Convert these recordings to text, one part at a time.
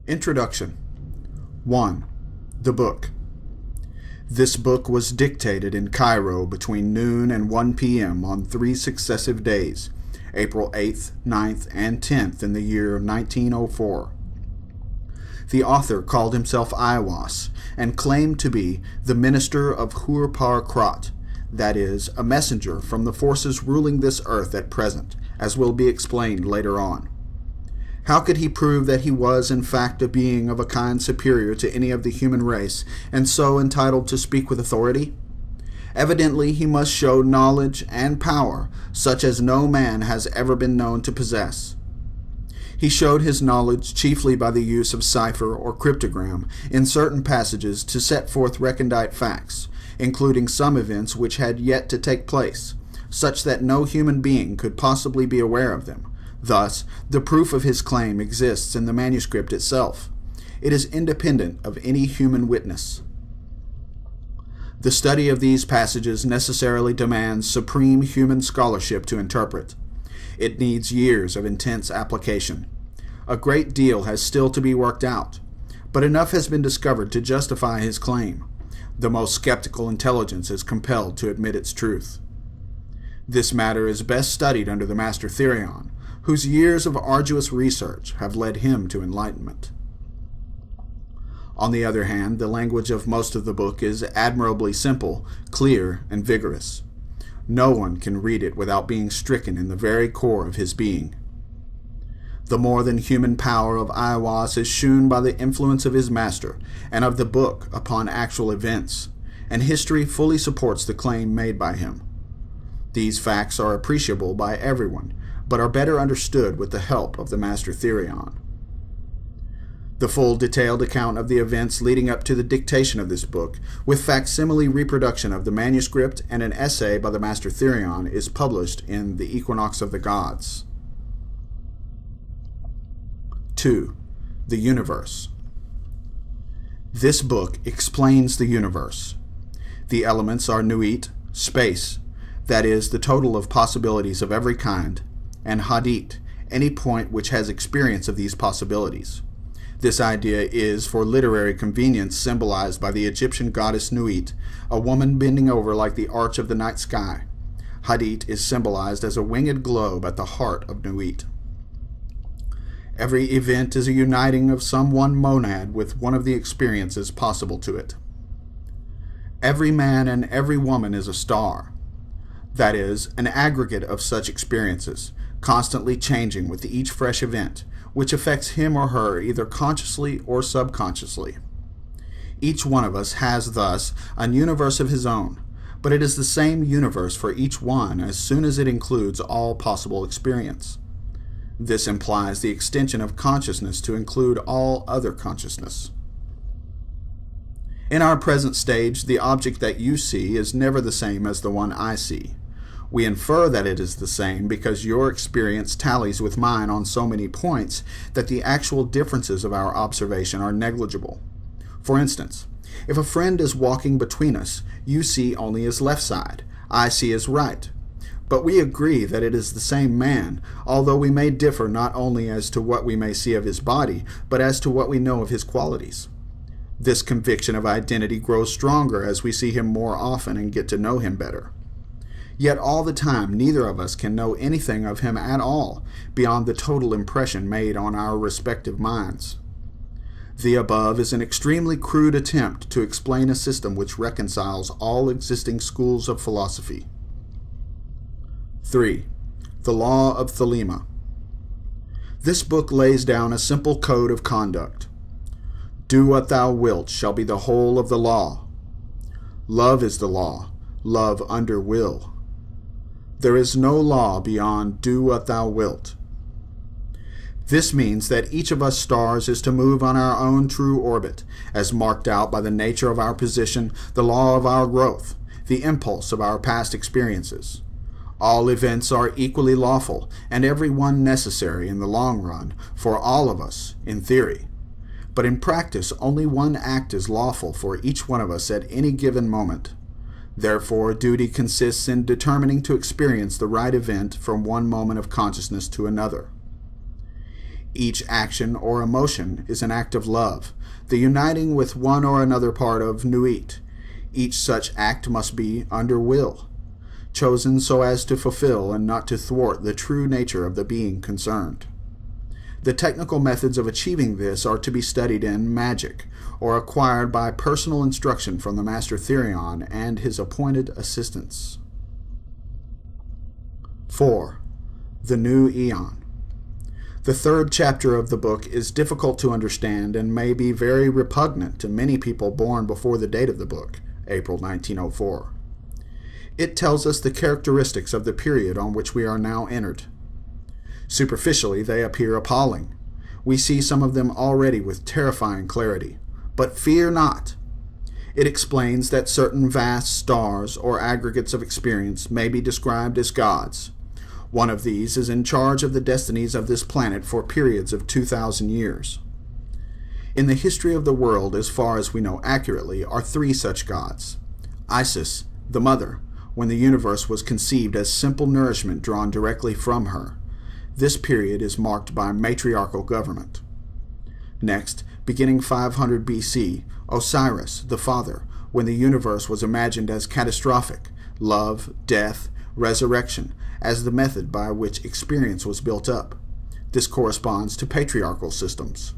Introduction. 1. The book. This book was dictated in Cairo between noon and 1 p.m. on 3 successive days, April 8th, 9th, and 10th in the year 1904. The author called himself Aiwass and claimed to be the minister of Hur-Par-Krat, that is, a messenger from the forces ruling this earth at present, as will be explained later on. How could he prove that he was in fact a being of a kind superior to any of the human race, and so entitled to speak with authority? Evidently he must show knowledge and power such as no man has ever been known to possess. He showed his knowledge chiefly by the use of cipher or cryptogram in certain passages to set forth recondite facts, including some events which had yet to take place, such that no human being could possibly be aware of them. Thus, the proof of his claim exists in the manuscript itself. It is independent of any human witness. The study of these passages necessarily demands supreme human scholarship to interpret. It needs years of intense application. A great deal has still to be worked out, but enough has been discovered to justify his claim. The most skeptical intelligence is compelled to admit its truth. This matter is best studied under the Master Therion, whose years of arduous research have led him to enlightenment. On the other hand, the language of most of the book is admirably simple, clear, and vigorous. No one can read it without being stricken in the very core of his being. The more than human power of Aiwass is shewn by the influence of his master and of the book upon actual events, and history fully supports the claim made by him. These facts are appreciable by everyone, but are better understood with the help of the Master Therion. The full detailed account of the events leading up to the dictation of this book, with facsimile reproduction of the manuscript and an essay by the Master Therion, is published in The Equinox of the Gods. 2. The Universe. This book explains the universe. The elements are Nuit, space, that is, the total of possibilities of every kind, and Hadit, any point which has experience of these possibilities. This idea is, for literary convenience, symbolized by the Egyptian goddess Nuit, a woman bending over like the arch of the night sky. Hadit is symbolized as a winged globe at the heart of Nuit. Every event is a uniting of some one monad with one of the experiences possible to it. Every man and every woman is a star, that is, an aggregate of such experiences, constantly changing with each fresh event, which affects him or her either consciously or subconsciously. Each one of us has thus a universe of his own, but it is the same universe for each one as soon as it includes all possible experience. This implies the extension of consciousness to include all other consciousness. In our present stage, the object that you see is never the same as the one I see. We infer that it is the same because your experience tallies with mine on so many points that the actual differences of our observation are negligible. For instance, if a friend is walking between us, you see only his left side, I see his right. But we agree that it is the same man, although we may differ not only as to what we may see of his body, but as to what we know of his qualities. This conviction of identity grows stronger as we see him more often and get to know him better. Yet all the time, neither of us can know anything of him at all, beyond the total impression made on our respective minds. The above is an extremely crude attempt to explain a system which reconciles all existing schools of philosophy. 3. The Law of Thelema. This book lays down a simple code of conduct. Do what thou wilt shall be the whole of the law. Love is the law, love under will. There is no law beyond do what thou wilt. This means that each of us stars is to move on our own true orbit, as marked out by the nature of our position, the law of our growth, the impulse of our past experiences. All events are equally lawful, and every one necessary in the long run, for all of us, in theory. But in practice, only one act is lawful for each one of us at any given moment. Therefore, duty consists in determining to experience the right event from one moment of consciousness to another. Each action or emotion is an act of love, the uniting with one or another part of Nuit. Each such act must be under will, chosen so as to fulfill and not to thwart the true nature of the being concerned. The technical methods of achieving this are to be studied in magic, or acquired by personal instruction from the Master Therion and his appointed assistants. 4. The New Aeon. The third chapter of the book is difficult to understand and may be very repugnant to many people born before the date of the book, April 1904. It tells us the characteristics of the period on which we are now entered. Superficially, they appear appalling. We see some of them already with terrifying clarity. But fear not! It explains that certain vast stars or aggregates of experience may be described as gods. One of these is in charge of the destinies of this planet for periods of 2,000 years. In the history of the world, as far as we know accurately, are three such gods. Isis, the mother, when the universe was conceived as simple nourishment drawn directly from her. This period is marked by matriarchal government. Next, beginning 500 BC, Osiris, the father, when the universe was imagined as catastrophic, love, death, resurrection, as the method by which experience was built up. This corresponds to patriarchal systems.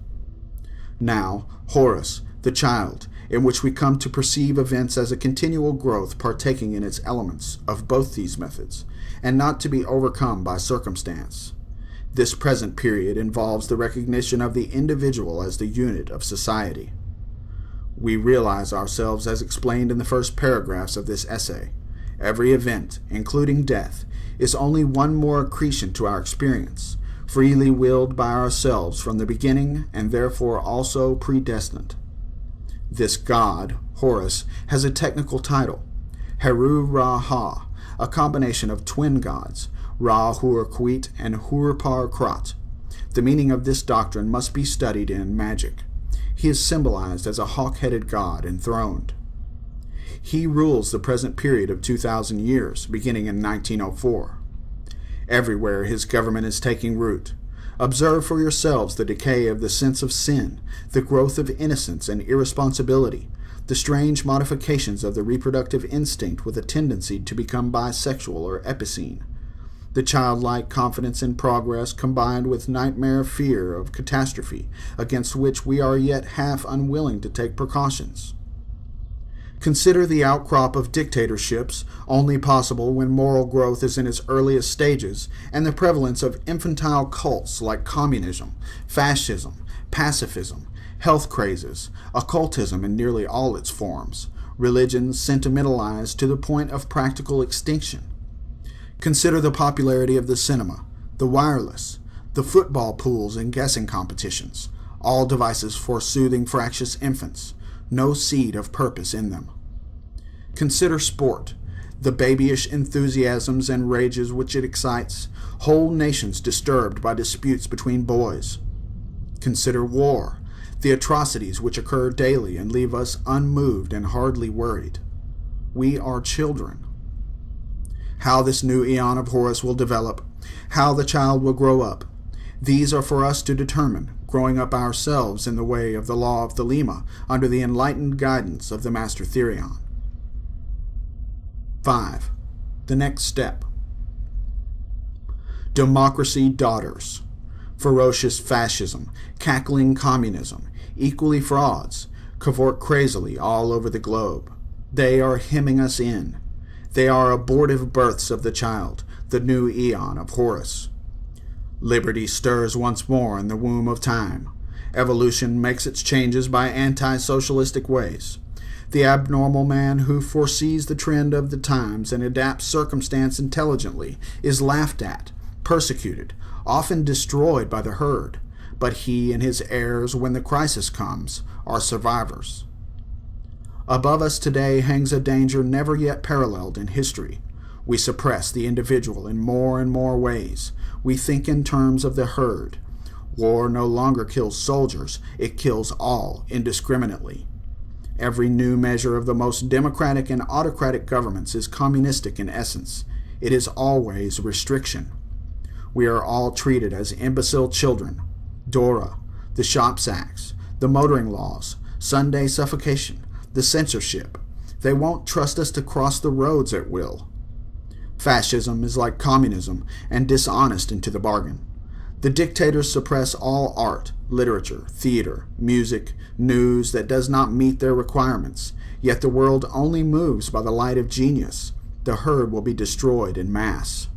Now, Horus, the child, in which we come to perceive events as a continual growth partaking in its elements of both these methods, and not to be overcome by circumstance. This present period involves the recognition of the individual as the unit of society. We realize ourselves as explained in the first paragraphs of this essay. Every event, including death, is only one more accretion to our experience, freely willed by ourselves from the beginning and therefore also predestined. This god, Horus, has a technical title, Heru-Ra-Ha, a combination of twin gods, Ra-Hur-Khwit and Hur-Par-Krat. The meaning of this doctrine must be studied in magic. He is symbolized as a hawk-headed god enthroned. He rules the present period of 2,000 years, beginning in 1904. Everywhere his government is taking root. Observe for yourselves the decay of the sense of sin, the growth of innocence and irresponsibility, the strange modifications of the reproductive instinct with a tendency to become bisexual or epicene, the childlike confidence in progress combined with nightmare fear of catastrophe, against which we are yet half unwilling to take precautions. Consider the outcrop of dictatorships, only possible when moral growth is in its earliest stages, and the prevalence of infantile cults like communism, fascism, pacifism, health crazes, occultism in nearly all its forms, religions sentimentalized to the point of practical extinction. Consider the popularity of the cinema, the wireless, the football pools and guessing competitions, all devices for soothing fractious infants, no seed of purpose in them. Consider sport, the babyish enthusiasms and rages which it excites, whole nations disturbed by disputes between boys. Consider war, the atrocities which occur daily and leave us unmoved and hardly worried. We are children. How this new aeon of Horus will develop, how the child will grow up, these are for us to determine, growing up ourselves in the way of the law of Thelema under the enlightened guidance of the Master Therion. 5. The next step. Democracy daughters. Ferocious fascism, cackling communism, equally frauds, cavort crazily all over the globe. They are hemming us in. They are abortive births of the child, the new aeon of Horus. Liberty stirs once more in the womb of time. Evolution makes its changes by anti-socialistic ways. The abnormal man who foresees the trend of the times and adapts circumstance intelligently is laughed at, persecuted, often destroyed by the herd, but he and his heirs, when the crisis comes, are survivors. Above us today hangs a danger never yet paralleled in history. We suppress the individual in more and more ways. We think in terms of the herd. War no longer kills soldiers, it kills all indiscriminately. Every new measure of the most democratic and autocratic governments is communistic in essence. It is always restriction. We are all treated as imbecile children. DORA, the shops acts, the motoring laws, Sunday suffocation, the censorship. They won't trust us to cross the roads at will. Fascism is like communism and dishonest into the bargain. The dictators suppress all art, literature, theater, music, news that does not meet their requirements, yet the world only moves by the light of genius. The herd will be destroyed in mass.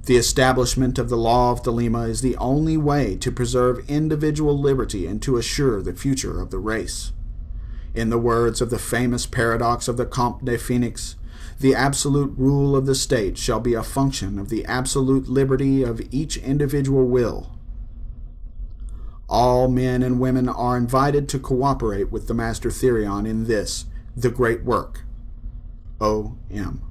The establishment of the law of Thelema is the only way to preserve individual liberty and to assure the future of the race. In the words of the famous paradox of the Comte de Phoenix, the absolute rule of the state shall be a function of the absolute liberty of each individual will. All men and women are invited to cooperate with the Master Therion in this, the great work. O.M.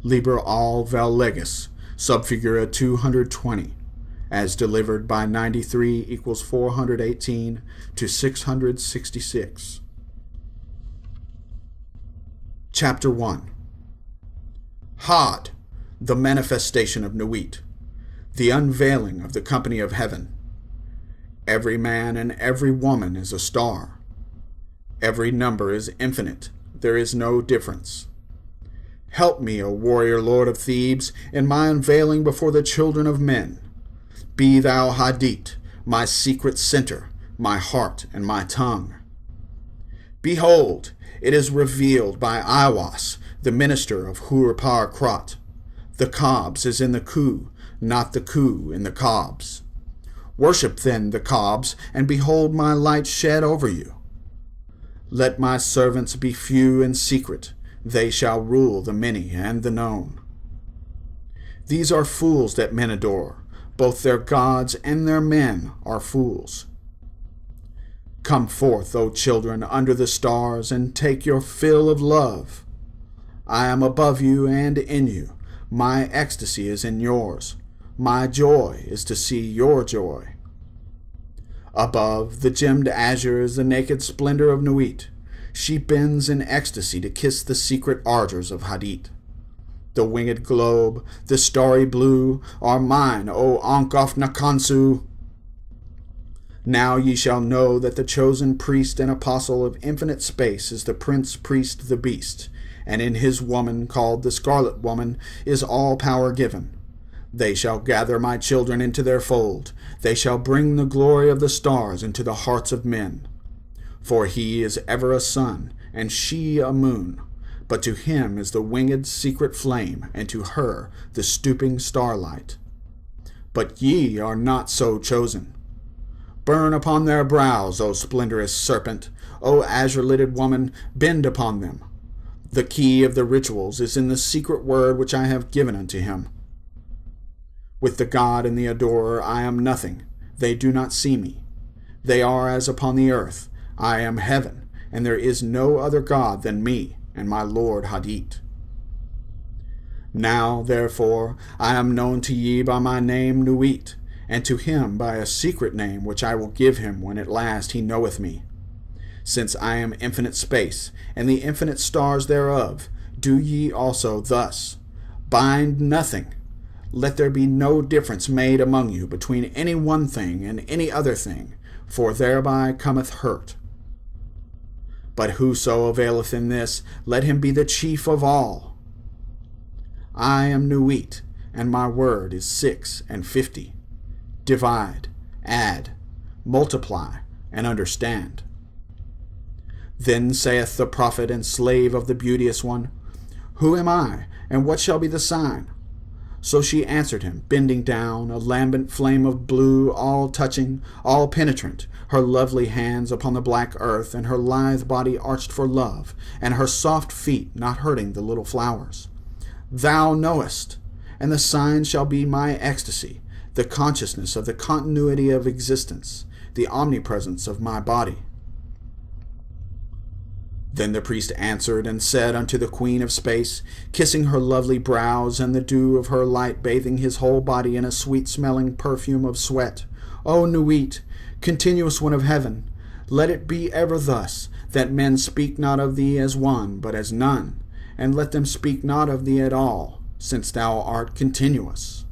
Liber al vel legis, subfigura 220, as delivered by 93 equals 418 to 666. Chapter 1. Hod, the manifestation of Nuit, the unveiling of the company of heaven. Every man and every woman is a star. Every number is infinite. There is no difference. Help me, O warrior lord of Thebes, in my unveiling before the children of men. Be thou Hadit, my secret center, my heart and my tongue. Behold, it is revealed by Iwas, the minister of Hurupar Krat. The cobs is in the coup, not the coup in the cobs. Worship then the cobs, and behold my light shed over you. Let my servants be few and secret. They shall rule the many and the known. These are fools that men adore. Both their gods and their men are fools. Come forth, O children, under the stars, and take your fill of love. I am above you and in you. My ecstasy is in yours. My joy is to see your joy. Above, the gemmed azure is the naked splendor of Nuit. She bends in ecstasy to kiss the secret ardors of Hadit. The winged globe, the starry blue, are mine, O Ankh of Nakansu. Now ye shall know that the chosen priest and apostle of infinite space is the prince priest the beast, and in his woman, called the Scarlet Woman, is all power given. They shall gather my children into their fold. They shall bring the glory of the stars into the hearts of men. For he is ever a sun, and she a moon. But to him is the winged secret flame, and to her the stooping starlight. But ye are not so chosen. Burn upon their brows, O splendorous serpent, O azure-lidded woman, bend upon them. The key of the rituals is in the secret word which I have given unto him. With the god and the adorer I am nothing. They do not see me. They are as upon the earth. I am heaven, and there is no other god than me and my lord Hadit. Now, therefore, I am known to ye by my name Nuit, and to him by a secret name which I will give him when at last he knoweth me. Since I am infinite space, and the infinite stars thereof, do ye also thus. Bind nothing. Let there be no difference made among you between any one thing and any other thing, for thereby cometh hurt. But whoso availeth in this, let him be the chief of all. I am Nuit, and my word is 6 and 50. Divide, add, multiply, and understand. Then saith the prophet and slave of the beauteous one, Who am I, and what shall be the sign? So she answered him, bending down, a lambent flame of blue, all touching, all penetrant, her lovely hands upon the black earth, and her lithe body arched for love, and her soft feet not hurting the little flowers. Thou knowest, and the sign shall be my ecstasy, the consciousness of the continuity of existence, the omnipresence of my body. Then the priest answered and said unto the queen of space, kissing her lovely brows, and the dew of her light bathing his whole body in a sweet-smelling perfume of sweat, O Nuit, continuous one of heaven, let it be ever thus, that men speak not of thee as one, but as none, and let them speak not of thee at all. since thou art continuous.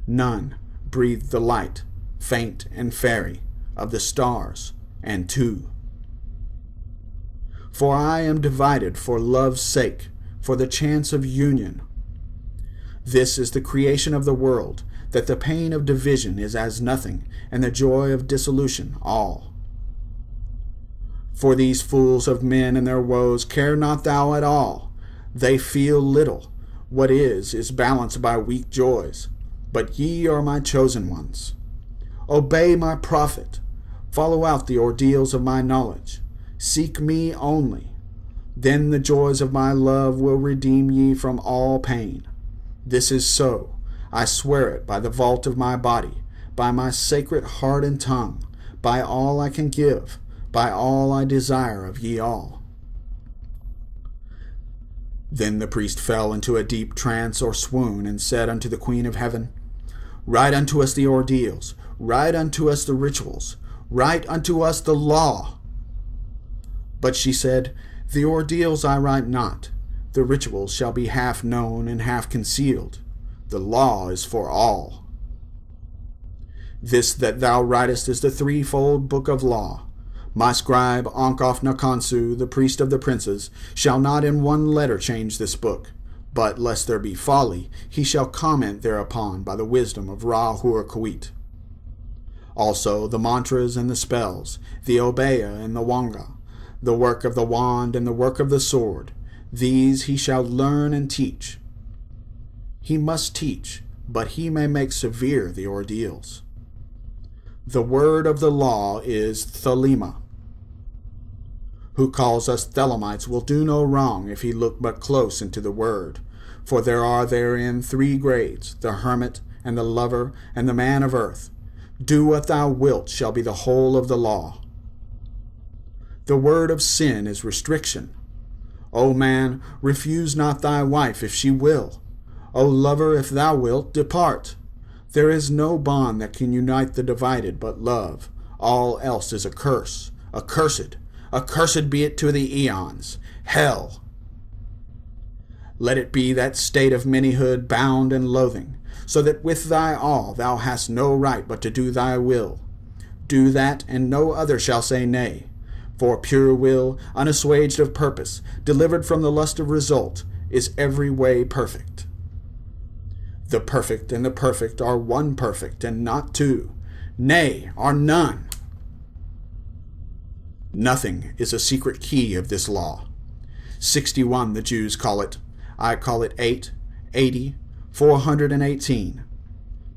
None breathe the light, faint and fairy, of the stars and two. For I am divided for love's sake, for the chance of union. This is the creation of the world, that the pain of division is as nothing, and the joy of dissolution all. For these fools of men and their woes care not thou at all. They feel little. What is balanced by weak joys. But ye are my chosen ones. Obey my prophet. Follow out the ordeals of my knowledge. Seek me only. Then the joys of my love will redeem ye from all pain. This is so. I swear it by the vault of my body, by my sacred heart and tongue, by all I can give, by all I desire of ye all. Then the priest fell into a deep trance or swoon, and said unto the Queen of Heaven, Write unto us the ordeals, write unto us the rituals, write unto us the law. But she said, The ordeals I write not, the rituals shall be half known and half concealed. The law is for all. This that thou writest is the threefold book of law. My scribe Onkof Nakansu, the priest of the princes, shall not in one letter change this book, but lest there be folly, he shall comment thereupon by the wisdom of Ra-Hur-Kuit. Also the mantras and the spells, the obeya and the wanga, the work of the wand and the work of the sword, these he shall learn and teach. He must teach, but he may make severe the ordeals. The word of the law is Thelema. Who calls us Thelemites will do no wrong if he look but close into the word, for there are therein 3 grades, the hermit and the lover and the man of earth. Do what thou wilt shall be the whole of the law. The word of sin is restriction. O man, refuse not thy wife if she will. O lover, if thou wilt, depart. There is no bond that can unite the divided but love. All else is a curse, accursed. Accursed be it to the eons. Hell. Let it be that state of manyhood bound and loathing, so that with thy all thou hast no right but to do thy will. Do that, and no other shall say nay. For pure will, unassuaged of purpose, delivered from the lust of result, is every way perfect. The perfect and the perfect are one perfect, and not two. Nay, are none. Nothing is a secret key of this law. 61 the Jews call it. I call it 8, 80, 418.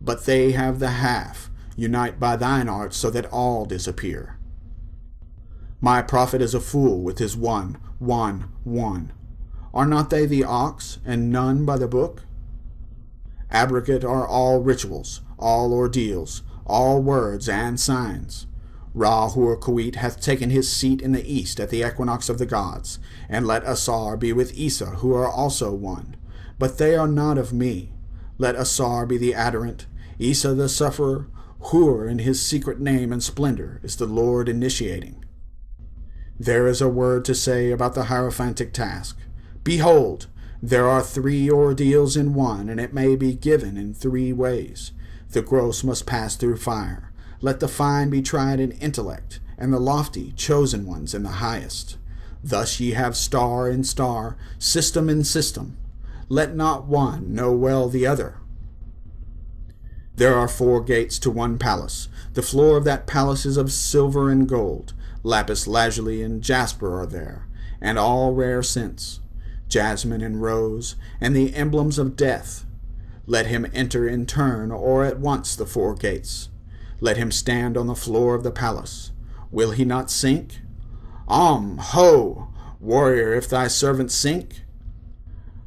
But they have the half. Unite by thine art so that all disappear. My prophet is a fool with his 1, 1, 1. Are not they the ox, and none by the book? Abrogate are all rituals, all ordeals, all words and signs. Ra-Hur-Kuit hath taken his seat in the east at the equinox of the gods, and let Asar be with Issa, who are also one. But they are not of me. Let Asar be the adorant, Issa the sufferer, Hur in his secret name and splendor is the Lord initiating. There is a word to say about the hierophantic task. Behold, there are 3 ordeals in one, and it may be given in 3 ways. The gross must pass through fire. Let the fine be tried in intellect, and the lofty chosen ones in the highest. Thus ye have star in star, system in system. Let not one know well the other. There are 4 gates to one palace. The floor of that palace is of silver and gold. Lapis lazuli and jasper are there, and all rare scents, jasmine and rose, and the emblems of death. Let him enter in turn or at once the 4 gates. Let him stand on the floor of the palace. Will he not sink? Ho, warrior, if thy servant sink.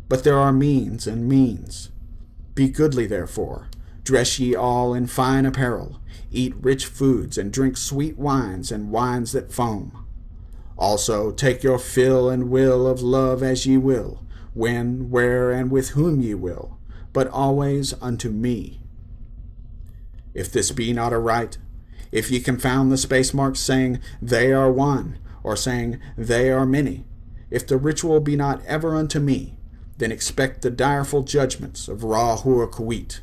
But there are means and means. Be goodly therefore. Dress ye all in fine apparel. Eat rich foods, and drink sweet wines, and wines that foam. Also take your fill and will of love as ye will, when, where, and with whom ye will, but always unto me. If this be not aright, if ye confound the space marks, saying, they are one, or saying, they are many, if the ritual be not ever unto me, then expect the direful judgments of Ra-Hura-Khwit.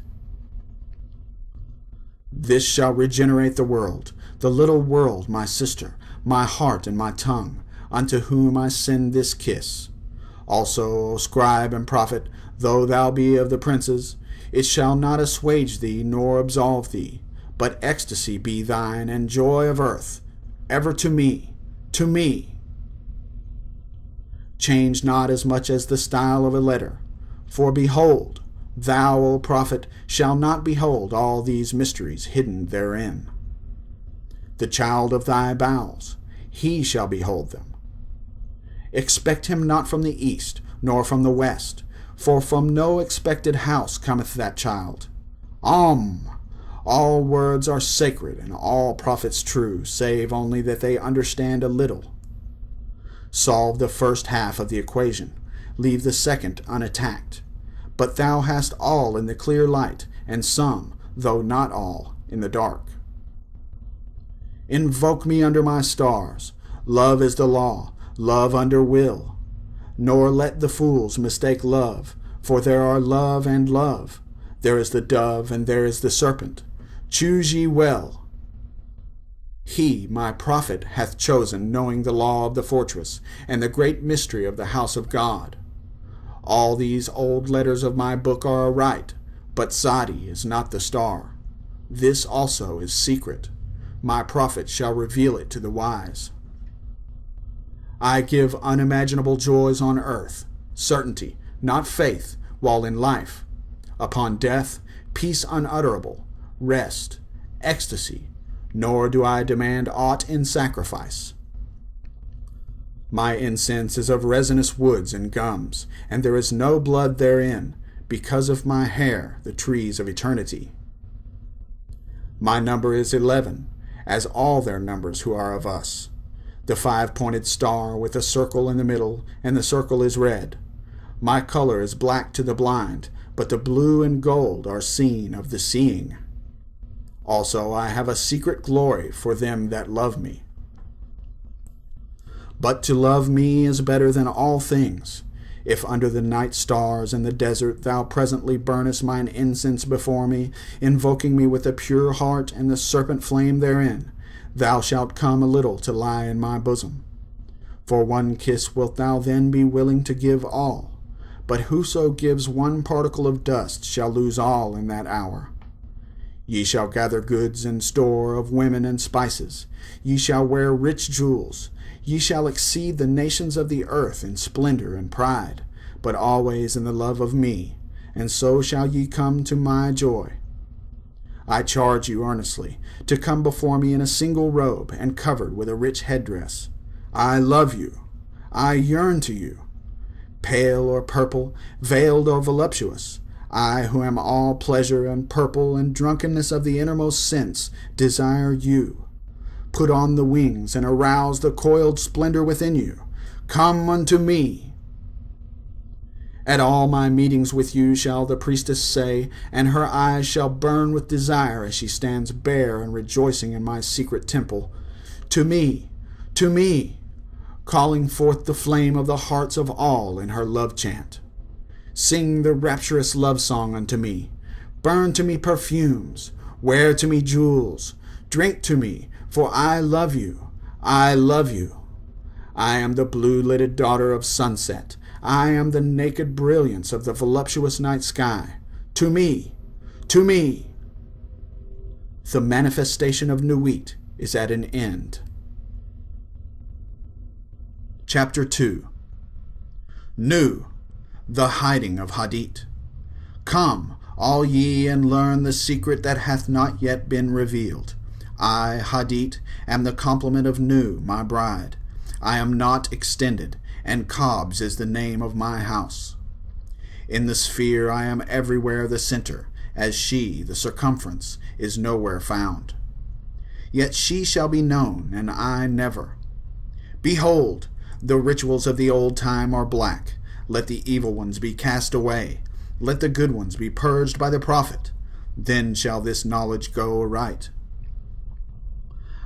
This shall regenerate the world, the little world, my sister, my heart and my tongue, unto whom I send this kiss. Also, O scribe and prophet, though thou be of the princes, it shall not assuage thee nor absolve thee, but ecstasy be thine and joy of earth, ever to me, to me. Change not as much as the style of a letter, for behold, thou, O prophet, shalt not behold all these mysteries hidden therein. The child of thy bowels, he shall behold them. Expect him not from the east, nor from the west, for from no expected house cometh that child. All words are sacred, and all prophets true, save only that they understand a little. Solve the first half of the equation, leave the second unattacked. But thou hast all in the clear light, and some, though not all, in the dark. Invoke me under my stars. Love is the law, love under will. Nor let the fools mistake love, for there are love and love. There is the dove and there is the serpent. Choose ye well. He, my prophet, hath chosen, knowing the law of the fortress, and the great mystery of the house of God. All these old letters of my book are aright, but Sadi is not the star. This also is secret. My prophet shall reveal it to the wise. I give unimaginable joys on earth, certainty, not faith, while in life. Upon death, peace unutterable, rest, ecstasy, nor do I demand aught in sacrifice. My incense is of resinous woods and gums, and there is no blood therein, because of my hair, the trees of eternity. My number is 11, as all their numbers who are of us. The 5-pointed star with a circle in the middle, and the circle is red. My color is black to the blind, but the blue and gold are seen of the seeing. Also I have a secret glory for them that love me. But to love me is better than all things. If under the night stars in the desert thou presently burnest mine incense before me, invoking me with a pure heart and the serpent flame therein, thou shalt come a little to lie in my bosom. For one kiss wilt thou then be willing to give all, but whoso gives one particle of dust shall lose all in that hour. Ye shall gather goods and store of women and spices. Ye shall wear rich jewels. Ye shall exceed the nations of the earth in splendor and pride, but always in the love of me, and so shall ye come to my joy. I charge you earnestly to come before me in a single robe and covered with a rich headdress. I love you. I yearn to you. Pale or purple, veiled or voluptuous, I, who am all pleasure and purple and drunkenness of the innermost sense, desire you. Put on the wings and arouse the coiled splendor within you. Come unto me. At all my meetings with you shall the priestess say, and her eyes shall burn with desire as she stands bare and rejoicing in my secret temple. To me, calling forth the flame of the hearts of all in her love chant. Sing the rapturous love song unto me. Burn to me perfumes. Wear to me jewels. Drink to me, for I love you. I love you. I am the blue-lidded daughter of sunset. I am the naked brilliance of the voluptuous night sky. To me. The manifestation of Nuit is at an end. Chapter 2. Nu, the hiding of Hadit. Come, all ye, and learn the secret that hath not yet been revealed. I, Hadit, am the complement of Nu, my bride. I am not extended, and Cobs is the name of my house. In the sphere I am everywhere the center, as she, the circumference, is nowhere found. Yet she shall be known, and I never. Behold, the rituals of the old time are black. Let the evil ones be cast away. Let the good ones be purged by the prophet. Then shall this knowledge go aright.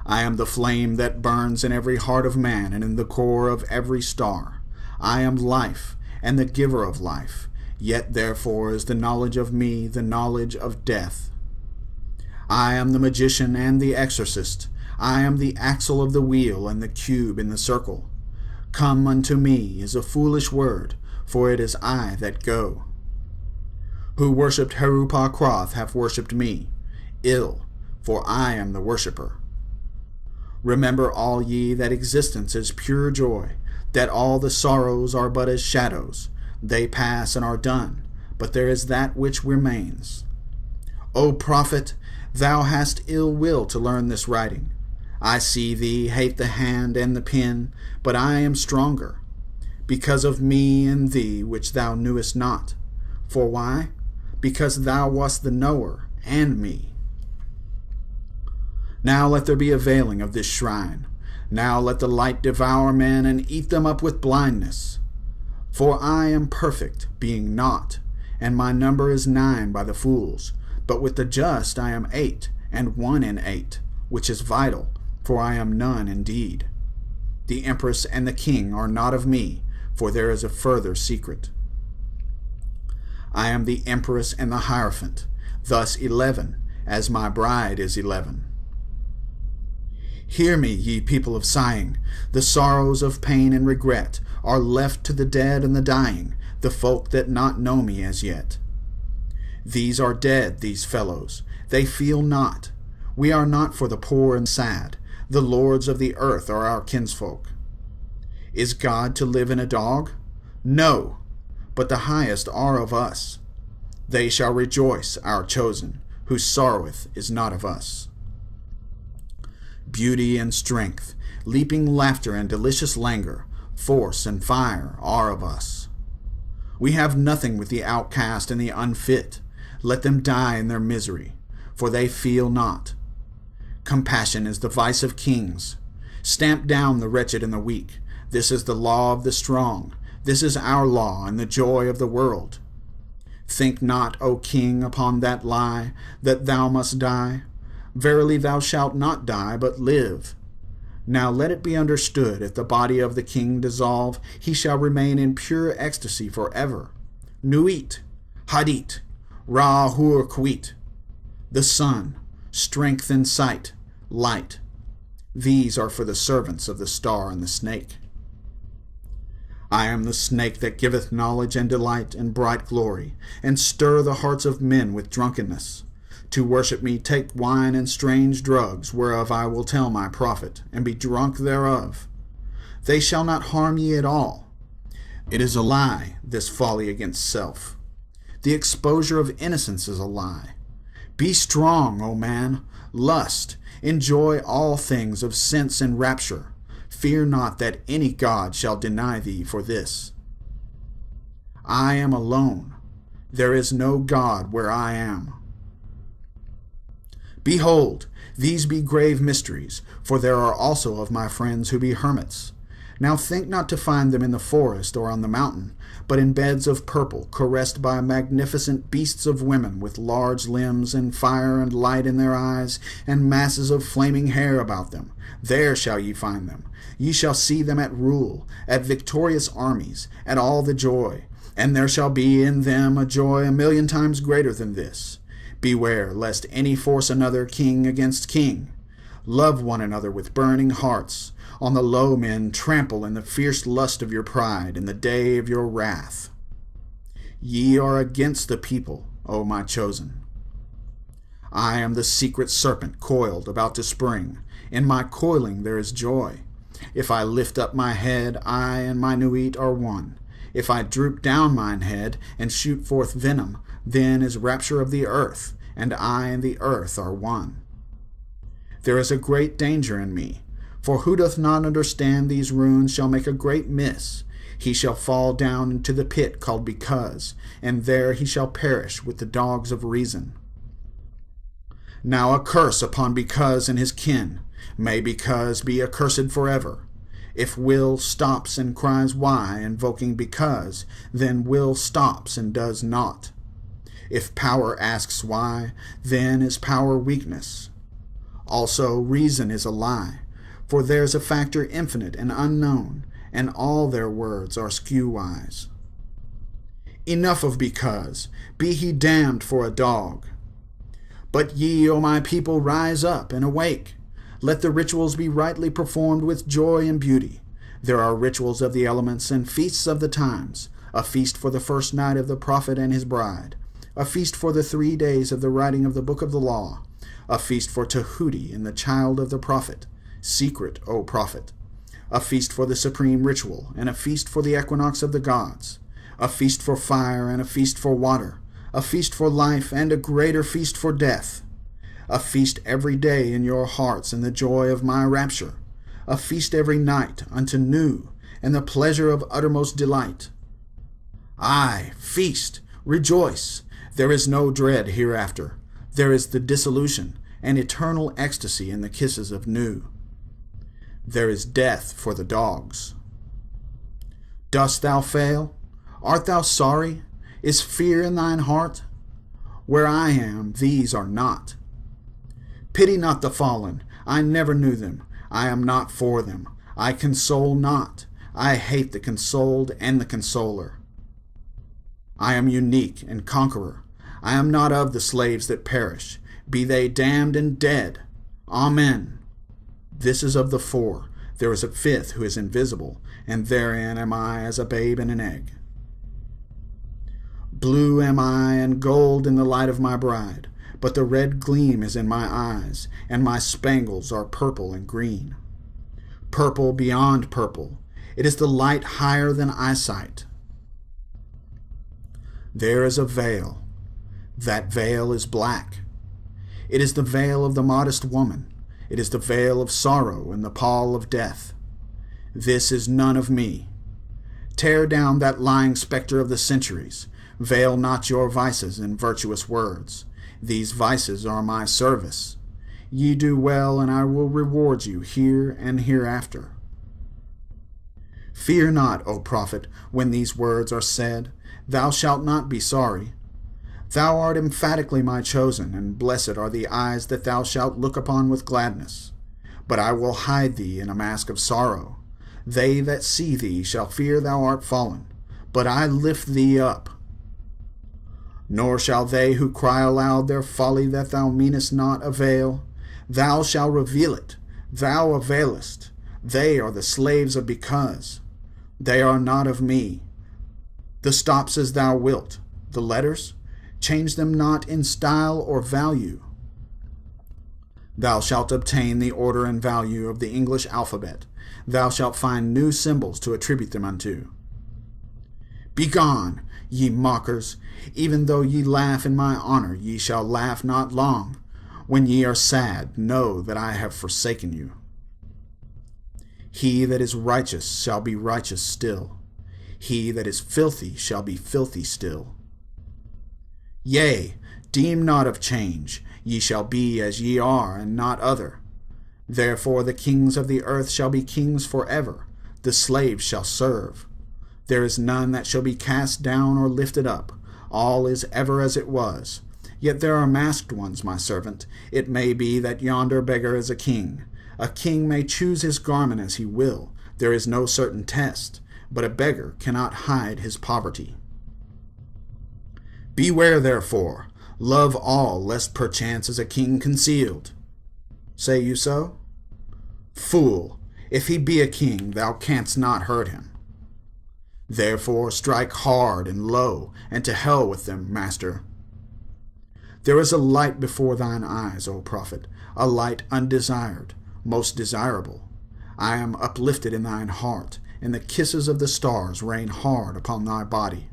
I am the flame that burns in every heart of man and in the core of every star. I am life, and the giver of life, yet therefore is the knowledge of me the knowledge of death. I am the magician and the exorcist. I am the axle of the wheel and the cube in the circle. Come unto me is a foolish word, for it is I that go. Who worshipped Heru-pa-Kroth hath worshipped me. Ill, for I am the worshipper. Remember all ye that existence is pure joy, that all the sorrows are but as shadows. They pass and are done, but there is that which remains. O prophet, thou hast ill will to learn this writing. I see thee hate the hand and the pen, but I am stronger, because of me and thee which thou knewest not. For why? Because thou wast the knower and me. Now let there be a veiling of this shrine. Now let the light devour men and eat them up with blindness. For I am perfect, being naught, and my number is 9 by the fools. But with the just I am 8, and 1 in 8, which is vital, for I am none indeed. The empress and the king are not of me, for there is a further secret. I am the empress and the hierophant, thus 11, as my bride is 11. Hear me, ye people of sighing. The sorrows of pain and regret are left to the dead and the dying, the folk that not know me as yet. These are dead, these fellows. They feel not. We are not for the poor and sad. The lords of the earth are our kinsfolk. Is God to live in a dog? No, but the highest are of us. They shall rejoice, our chosen, whose sorroweth is not of us. Beauty and strength, leaping laughter and delicious languor, force and fire are of us. We have nothing with the outcast and the unfit. Let them die in their misery, for they feel not. Compassion is the vice of kings. Stamp down the wretched and the weak. This is the law of the strong. This is our law and the joy of the world. Think not, O king, upon that lie, that thou must die. Verily thou shalt not die, but live. Now let it be understood, if the body of the king dissolve, he shall remain in pure ecstasy forever. Nuit, hadit, Ra-hur-kwit. The sun, strength and sight, light. These are for the servants of the star and the snake. I am the snake that giveth knowledge and delight and bright glory, and stir the hearts of men with drunkenness. To worship me take wine and strange drugs, whereof I will tell my prophet, and be drunk thereof. They shall not harm ye at all. It is a lie, this folly against self. The exposure of innocence is a lie. Be strong, O man, lust, enjoy all things of sense and rapture. Fear not that any god shall deny thee for this. I am alone. There is no god where I am. Behold, these be grave mysteries, for there are also of my friends who be hermits. Now think not to find them in the forest or on the mountain, but in beds of purple, caressed by magnificent beasts of women with large limbs and fire and light in their eyes, and masses of flaming hair about them. There shall ye find them. Ye shall see them at rule, at victorious armies, at all the joy. And there shall be in them a joy 1,000,000 times greater than this. Beware lest any force another king against king. Love one another with burning hearts. On the low men trample in the fierce lust of your pride in the day of your wrath. Ye are against the people, O my chosen. I am the secret serpent coiled about to spring. In my coiling there is joy. If I lift up my head, I and my Nuit are one. If I droop down mine head and shoot forth venom, then is rapture of the earth, and I and the earth are one. There is a great danger in me, for who doth not understand these runes shall make a great miss. He shall fall down into the pit called Because, and there he shall perish with the dogs of reason. Now a curse upon Because and his kin. May Because be accursed forever. If will stops and cries why, invoking Because, then will stops and does not. If power asks why, then is power weakness. Also reason is a lie, for there's a factor infinite and unknown, and all their words are skew-wise. enough of because, be he damned for a dog. But ye, O my people, rise up and awake. Let the rituals be rightly performed with joy and beauty. There are rituals of the elements and feasts of the times, a feast for the first night of the prophet and his bride, a feast for the 3 days of the writing of the book of the law, a feast for Tahuti and the child of the prophet, secret, O prophet, a feast for the supreme ritual, and a feast for the equinox of the gods, a feast for fire and a feast for water, a feast for life and a greater feast for death, a feast every day in your hearts in the joy of my rapture, a feast every night unto new and the pleasure of uttermost delight. Aye, feast, rejoice, there is no dread hereafter, there is the dissolution and eternal ecstasy in the kisses of new. There is death for the dogs. Dost thou fail? Art thou sorry? Is fear in thine heart? Where I am, these are not. Pity not the fallen. I never knew them. I am not for them. I console not. I hate the consoled and the consoler. I am unique and conqueror. I am not of the slaves that perish. Be they damned and dead. Amen. This is of the 4. There is a 5th who is invisible, and therein am I as a babe in an egg. Blue am I, and gold in the light of my bride, but the red gleam is in my eyes, and my spangles are purple and green. Purple beyond purple, it is the light higher than eyesight. There is a veil. That veil is black. It is the veil of the modest woman. It is the veil of sorrow and the pall of death. This is none of me. Tear down that lying spectre of the centuries. Veil not your vices in virtuous words. These vices are my service. Ye do well, and I will reward you here and hereafter. Fear not, O prophet, when these words are said. Thou shalt not be sorry. Thou art emphatically my chosen, and blessed are the eyes that thou shalt look upon with gladness. But I will hide thee in a mask of sorrow. They that see thee shall fear thou art fallen, but I lift thee up. Nor shall they who cry aloud their folly that thou meanest not avail. Thou shalt reveal it. Thou availest. They are the slaves of because. They are not of me. The stops as thou wilt. The letters, change them not in style or value. Thou shalt obtain the order and value of the English alphabet. Thou shalt find new symbols to attribute them unto. Begone, ye mockers! Even though ye laugh in my honor, ye shall laugh not long. When ye are sad, know that I have forsaken you. He that is righteous shall be righteous still. He that is filthy shall be filthy still. Yea, deem not of change. Ye shall be as ye are, and not other. Therefore the kings of the earth shall be kings forever. The slaves shall serve. There is none that shall be cast down or lifted up. All is ever as it was. Yet there are masked ones, my servant. It may be that yonder beggar is a king. A king may choose his garment as he will. There is no certain test. But a beggar cannot hide his poverty. Beware, therefore. Love all, lest perchance is a king concealed. Say you so? Fool, if he be a king, thou canst not hurt him. Therefore strike hard and low, and to hell with them, master. There is a light before thine eyes, O prophet, a light undesired, most desirable. I am uplifted in thine heart, and the kisses of the stars rain hard upon thy body.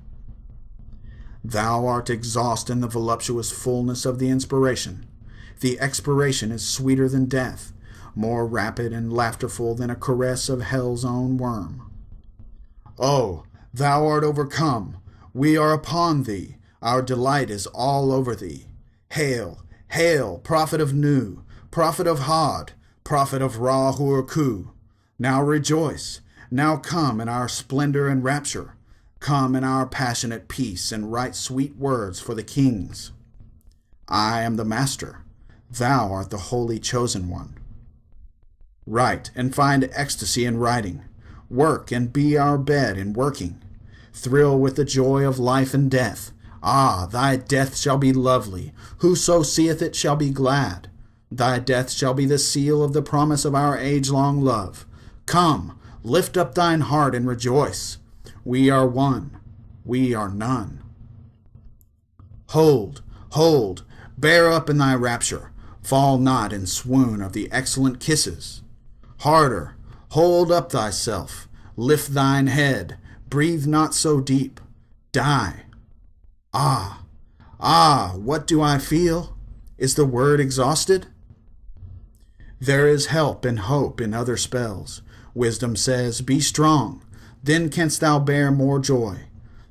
Thou art exhaust in the voluptuous fullness of the inspiration. The expiration is sweeter than death, more rapid and laughterful than a caress of hell's own worm. Oh, thou art overcome. We are upon thee. Our delight is all over thee. Hail, hail, prophet of Nu, prophet of Hod, prophet of Ra-Hur-Ku. Now rejoice. Now come in our splendor and rapture. Come in our passionate peace and write sweet words for the kings. I am the master. Thou art the holy chosen one. Write and find ecstasy in writing. Work and be our bed in working. thrill with the joy of life and death. Ah, thy death shall be lovely. Whoso seeth it shall be glad. Thy death shall be the seal of the promise of our age-long love. Come, lift up thine heart and rejoice. We are one, we are none. Hold, hold, bear up in thy rapture. Fall not in swoon of the excellent kisses. Harder, hold up thyself. Lift thine head. Breathe not so deep. Die. Ah, ah, what do I feel? Is the word exhausted? There is help and hope in other spells. Wisdom says, be strong, then canst thou bear more joy.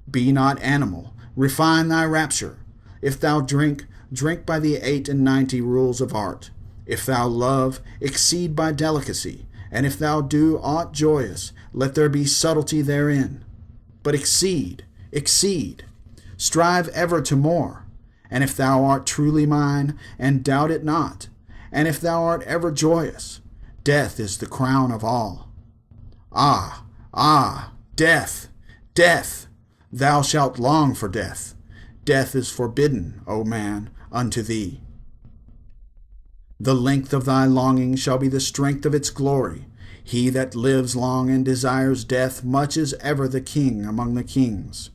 Be not animal, refine thy rapture. If thou drink, drink by the 98 rules of art. If thou love, exceed by delicacy. And if thou do aught joyous, let there be subtlety therein. But exceed, exceed. Strive ever to more. And if thou art truly mine, and doubt it not, and if thou art ever joyous, death is the crown of all. Ah, ah, death, death! Thou shalt long for death. Death is forbidden, O man, unto thee. The length of thy longing shall be the strength of its glory. He that lives long and desires death much is ever the king among the kings.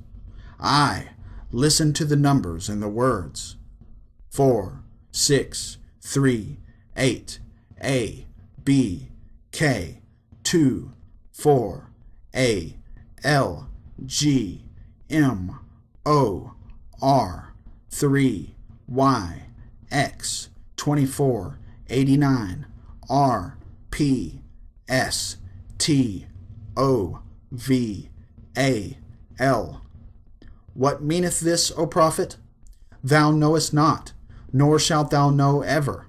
Aye, listen to the numbers and the words. 4, 6, 3, 8, A, B, K, 2, 4, A, L, G, M, O, R, 3, Y, X, 24, 89, R, P, S, T, O, V, A, L. What meaneth this, O prophet? Thou knowest not, nor shalt thou know ever.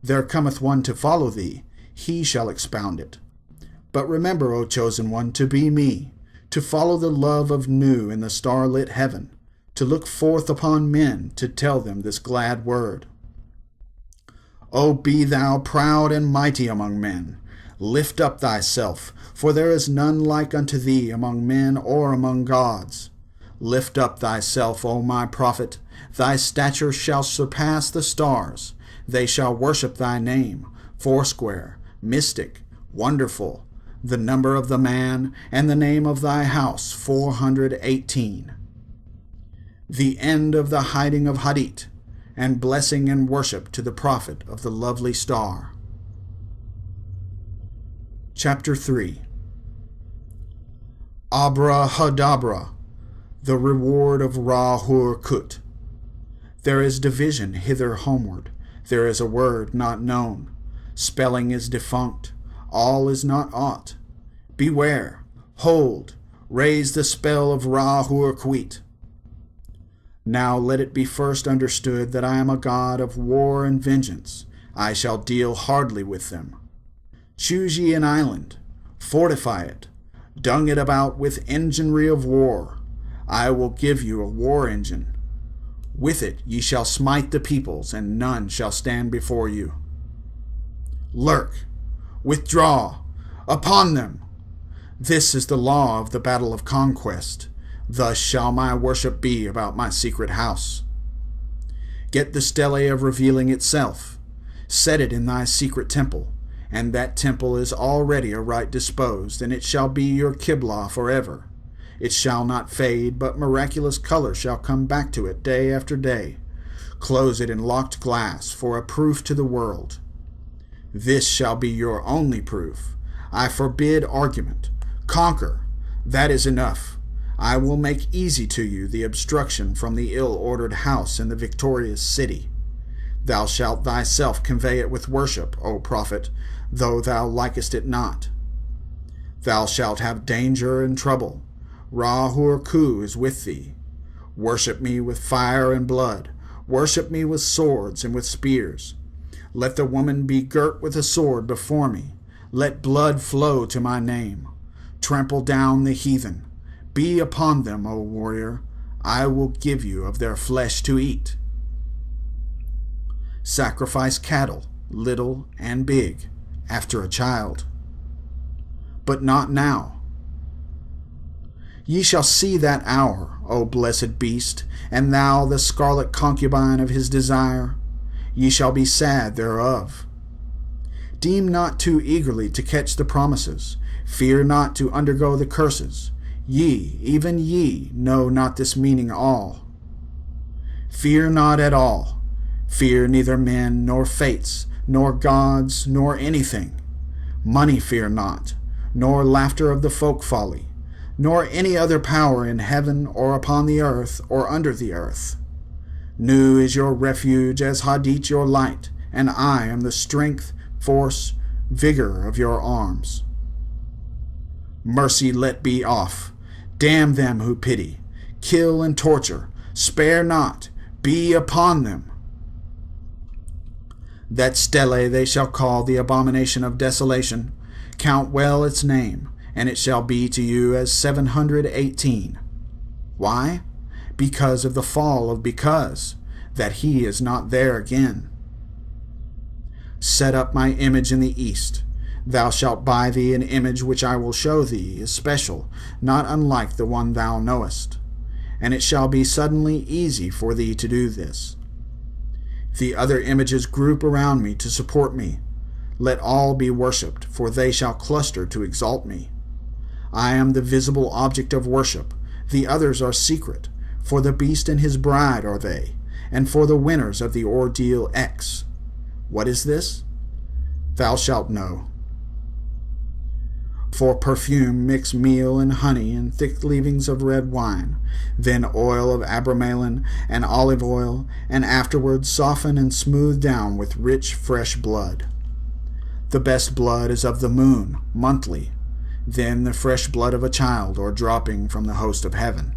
There cometh one to follow thee, he shall expound it. But remember, O chosen one, to be me, to follow the love of Nu in the starlit heaven, to look forth upon men, to tell them this glad word. O be thou proud and mighty among men. Lift up thyself, for there is none like unto thee among men or among gods. Lift up thyself, O my prophet. Thy stature shall surpass the stars. They shall worship thy name, foursquare, mystic, wonderful, the number of the man, and the name of thy house, 418. The end of the hiding of Hadit, and blessing and worship to the prophet of the lovely star. Chapter 3. Abrahadabra, the reward of Ra-Hur-Kut. There is division hither homeward. There is a word not known. Spelling is defunct. All is not aught. Beware. Hold. Raise the spell of Ra-Hur-Kuit. Now let it be first understood that I am a god of war and vengeance. I shall deal hardly with them. Choose ye an island. Fortify it. Dung it about with enginery of war. I will give you a war engine. With it ye shall smite the peoples, and none shall stand before you. Lurk, withdraw, upon them. This is the law of the battle of conquest. Thus shall my worship be about my secret house. Get the stele of revealing itself. Set it in thy secret temple, and that temple is already aright disposed, and it shall be your Kiblah forever. It shall not fade, but miraculous color shall come back to it day after day. Close it in locked glass for a proof to the world. This shall be your only proof. I forbid argument. Conquer. That is enough. I will make easy to you the obstruction from the ill-ordered house in the victorious city. Thou shalt thyself convey it with worship, O prophet, though thou likest it not. Thou shalt have danger and trouble. Ra-Hur-Ku is with thee. Worship me with fire and blood. Worship me with swords and with spears. Let the woman be girt with a sword before me. Let blood flow to my name. Trample down the heathen. Be upon them, O warrior. I will give you of their flesh to eat. Sacrifice cattle, little and big, after a child. But not now. Ye shall see that hour, O blessed beast, and thou the scarlet concubine of his desire. Ye shall be sad thereof. Deem not too eagerly to catch the promises. Fear not to undergo the curses. Ye, even ye, know not this meaning all. Fear not at all. Fear neither men, nor fates, nor gods, nor anything. Money fear not, nor laughter of the folk folly, nor any other power in heaven or upon the earth or under the earth. Nu is your refuge as Hadit your light, and I am the strength, force, vigor of your arms. Mercy let be off. Damn them who pity. Kill and torture. Spare not. Be upon them. That stele they shall call the abomination of desolation. Count well its name, and it shall be to you as 718. Why? Because of the fall of because, that he is not there again. Set up my image in the east. Thou shalt buy thee an image which I will show thee is special, not unlike the one thou knowest. And it shall be suddenly easy for thee to do this. The other images group around me to support me. Let all be worshipped, for they shall cluster to exalt me. I am the visible object of worship. The others are secret, for the beast and his bride are they, and for the winners of the ordeal X. What is this? Thou shalt know. For perfume mix meal and honey and thick leavings of red wine, then oil of abramelin and olive oil, and afterwards soften and smooth down with rich fresh blood. The best blood is of the moon, monthly, then the fresh blood of a child or dropping from the host of heaven,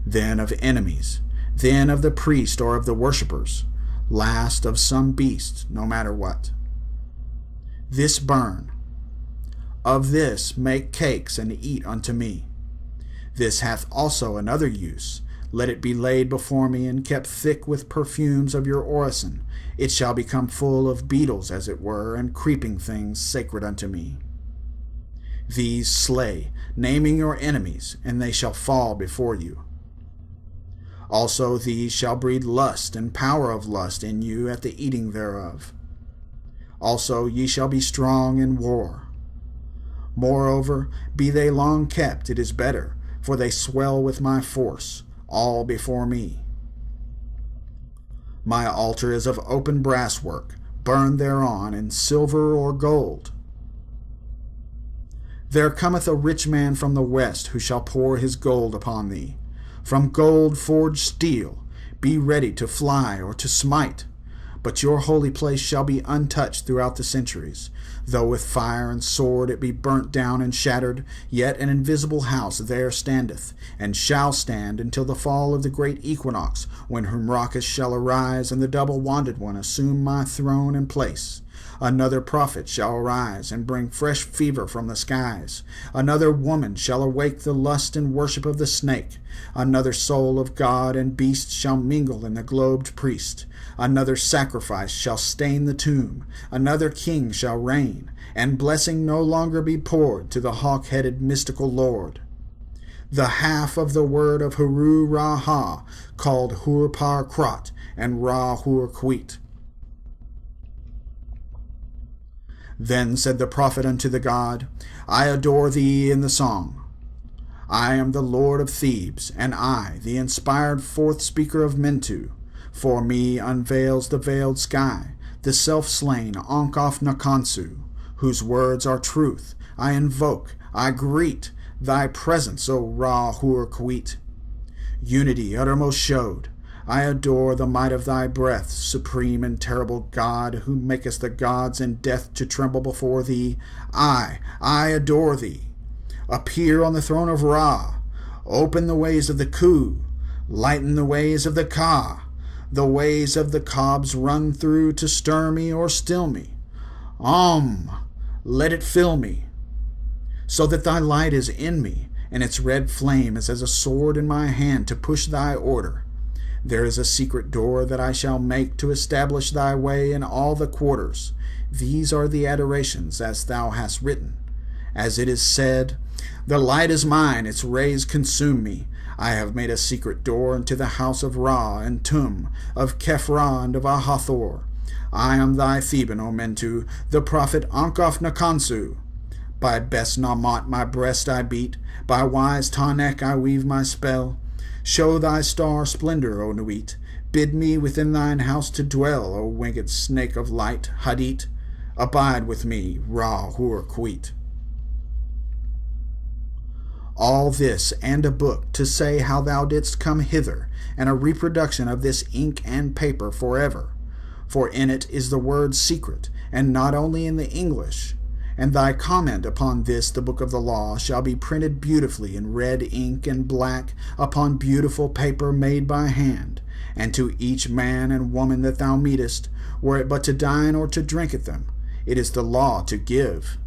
then of enemies, then of the priest or of the worshippers, last of some beast, no matter what. This burn. Of this make cakes and eat unto me. This hath also another use. Let it be laid before me and kept thick with perfumes of your orison. It shall become full of beetles, as it were, and creeping things sacred unto me. These slay, naming your enemies, and they shall fall before you. Also these shall breed lust and power of lust in you at the eating thereof. Also ye shall be strong in war. Moreover, be they long kept, it is better, for they swell with my force, all before me. My altar is of open brass work, burned thereon in silver or gold. There cometh a rich man from the west, who shall pour his gold upon thee. From gold forged steel, be ready to fly or to smite. But your holy place shall be untouched throughout the centuries. Though with fire and sword it be burnt down and shattered, yet an invisible house there standeth, and shall stand until the fall of the great equinox, when Humrachus shall arise, and the double-wanded one assume my throne and place. Another prophet shall arise, and bring fresh fever from the skies. Another woman shall awake the lust and worship of the snake. Another soul of God and beast shall mingle in the globed priest. Another sacrifice shall stain the tomb. Another king shall reign, and blessing no longer be poured to the hawk-headed mystical lord. The half of the word of Huru-Ra-Ha, called Hur-Par-Krat and Ra-Hur-Kwit. Then said the prophet unto the god, I adore thee in the song. I am the lord of Thebes, and I, the inspired fourth speaker of Mentu. For me unveils the veiled sky, the self-slain Onkof-Nakansu, whose words are truth. I invoke, I greet thy presence, O Ra-Hur-Kwit. Unity uttermost showed. I adore the might of thy breath, supreme and terrible God, who makest the gods in death to tremble before thee. I adore thee. Appear on the throne of Ra. Open the ways of the Ku. Lighten the ways of the Ka. The ways of the cobs run through to stir me or still me. Let it fill me, so that thy light is in me, and its red flame is as a sword in my hand to push thy order. There is a secret door that I shall make to establish thy way in all the quarters. These are the adorations as thou hast written. As it is said, The light is mine, its rays consume me. I have made a secret door into the house of Ra and Tum, of Kephrah and of Ahathor. I am thy Theban, O Mentu, the prophet Ankof Nakansu. By best Namat my breast I beat, by wise Tanek I weave my spell. Show thy star splendor, O Nuit. Bid me within thine house to dwell, O winged snake of light, Hadit. Abide with me, Ra Hur Quit. All this and a book to say how thou didst come hither, and a reproduction of this ink and paper forever. For in it is the word secret, and not only in the English. And thy comment upon this, the book of the law, shall be printed beautifully in red ink and black upon beautiful paper made by hand. And to each man and woman that thou meetest, were it but to dine or to drink at them, it is the law to give.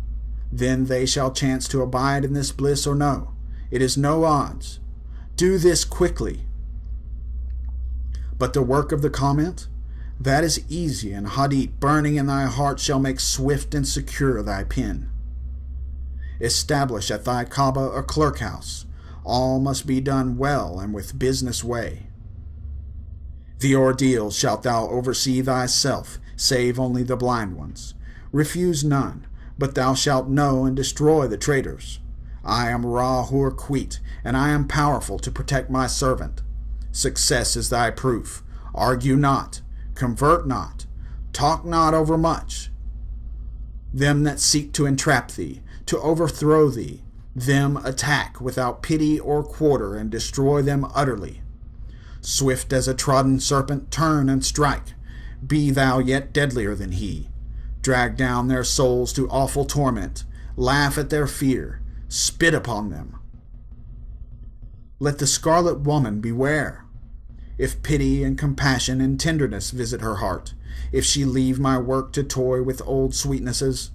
Then they shall chance to abide in this bliss or no. It is no odds. Do this quickly. But the work of the comment, that is easy, and Hadit burning in thy heart shall make swift and secure thy pen. Establish at thy Kaaba a clerk house. All must be done well and with business way. The ordeal shalt thou oversee thyself, save only the blind ones. Refuse none, but thou shalt know and destroy the traitors. I am Ra Hur Quit, and I am powerful to protect my servant. Success is thy proof. Argue not, convert not, talk not overmuch. Them that seek to entrap thee, to overthrow thee, them attack without pity or quarter, and destroy them utterly. Swift as a trodden serpent, turn and strike. Be thou yet deadlier than he. Drag down their souls to awful torment. Laugh at their fear. Spit upon them. Let the scarlet woman beware. If pity and compassion and tenderness visit her heart, if she leave my work to toy with old sweetnesses,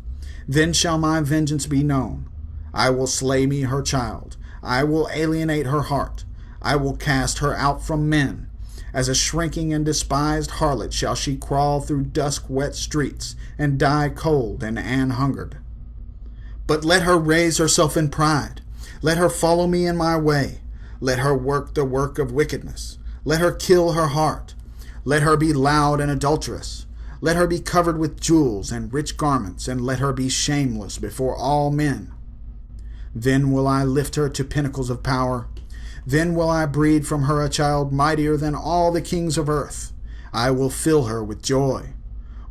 then shall my vengeance be known. I will slay me her child. I will alienate her heart. I will cast her out from men. As a shrinking and despised harlot shall she crawl through dusk-wet streets and die cold and an-hungered. But let her raise herself in pride. Let her follow me in my way. Let her work the work of wickedness. Let her kill her heart. Let her be loud and adulterous. Let her be covered with jewels and rich garments, and let her be shameless before all men. Then will I lift her to pinnacles of power. Then will I breed from her a child mightier than all the kings of earth. I will fill her with joy.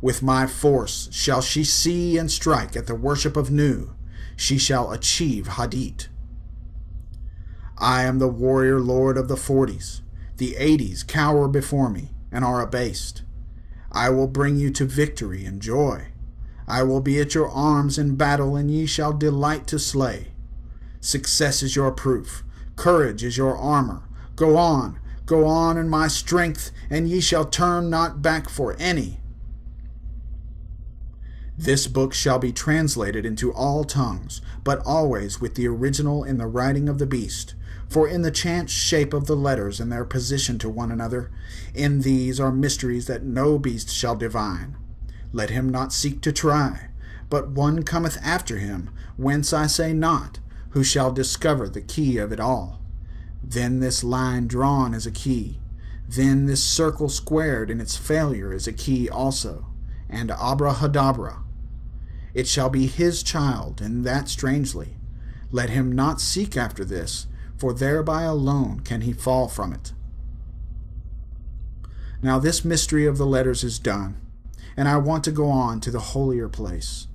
With my force shall she see and strike at the worship of Nu. She shall achieve Hadit. I am the warrior lord of the 40s. The 80s cower before me and are abased. I will bring you to victory and joy. I will be at your arms in battle, and ye shall delight to slay. Success is your proof. Courage is your armor. Go on in my strength, and ye shall turn not back for any. This book shall be translated into all tongues, but always with the original in the writing of the beast. For in the chance shape of the letters and their position to one another, in these are mysteries that no beast shall divine. Let him not seek to try, but one cometh after him, whence I say not, who shall discover the key of it all. Then this line drawn is a key. Then this circle squared in its failure is a key also, and abrahadabra. It shall be his child, and that strangely. Let him not seek after this, for thereby alone can he fall from it. Now this mystery of the letters is done, and I want to go on to the holier place.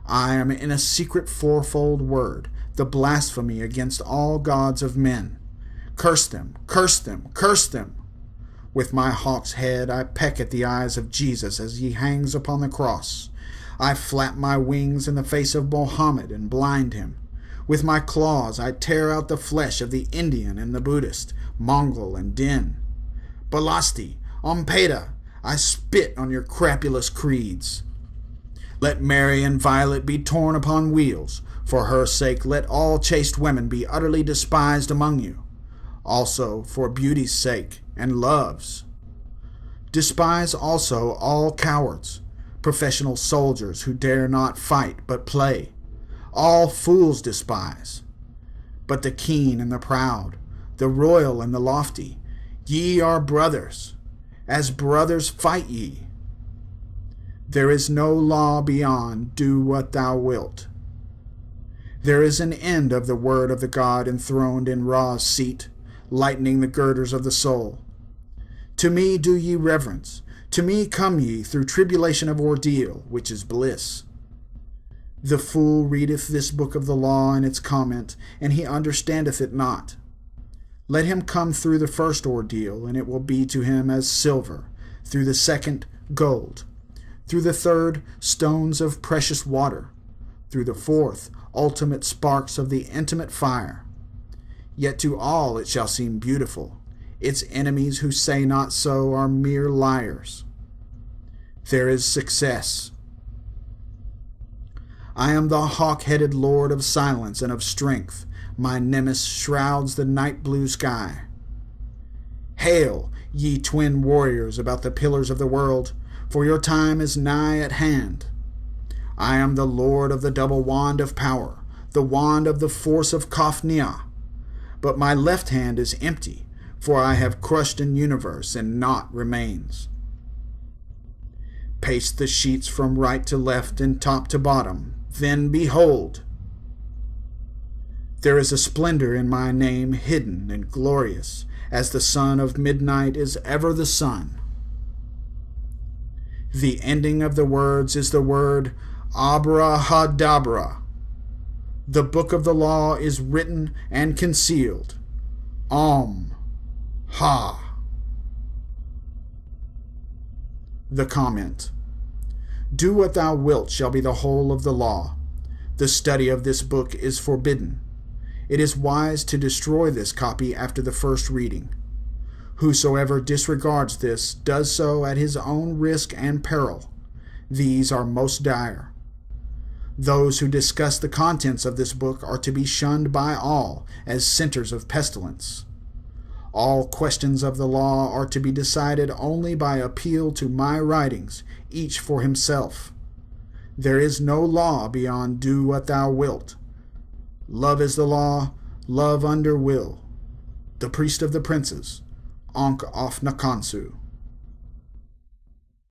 I am in a secret fourfold word, the blasphemy against all gods of men. Curse them, curse them, curse them! With my hawk's head I peck at the eyes of Jesus as he hangs upon the cross. I flap my wings in the face of Mohammed and blind him. With my claws I tear out the flesh of the Indian and the Buddhist, Mongol and Din. Balasti, Ompeda, I spit on your crapulous creeds. Let Mary and Violet be torn upon wheels. For her sake let all chaste women be utterly despised among you. Also for beauty's sake and love's. Despise also all cowards, professional soldiers who dare not fight but play. all fools despise. But the keen and the proud, the royal and the lofty, ye are brothers, as brothers fight ye. There is no law beyond do what thou wilt. There is an end of the word of the God enthroned in Ra's seat, lightening the girders of the soul. To me do ye reverence, to me come ye through tribulation of ordeal, which is bliss. The fool readeth this book of the law and its comment, and he understandeth it not. Let him come through the first ordeal, and it will be to him as silver, through the second, gold, through the third, stones of precious water, through the fourth, ultimate sparks of the intimate fire. Yet to all it shall seem beautiful. Its enemies who say not so are mere liars. There is success. I am the hawk-headed lord of silence and of strength. My nemesis shrouds the night blue sky. Hail, ye twin warriors about the pillars of the world, for your time is nigh at hand. I am the lord of the double wand of power, the wand of the force of Kafnia. But my left hand is empty, for I have crushed an universe and naught remains. Paste the sheets from right to left and top to bottom, then behold! There is a splendor in my name hidden and glorious, as the son of midnight is ever the sun. The ending of the words is the word Abrahadabra. The book of the law is written and concealed. Ha. The comment. Do what thou wilt shall be the whole of the law. The study of this book is forbidden. It is wise to destroy this copy after the first reading. Whosoever disregards this does so at his own risk and peril. These are most dire. Those who discuss the contents of this book are to be shunned by all as centers of pestilence. All questions of the law are to be decided only by appeal to my writings, each for himself. There is no law beyond do what thou wilt. Love is the law, love under will. The priest of the princes, Ankh of Nakansu.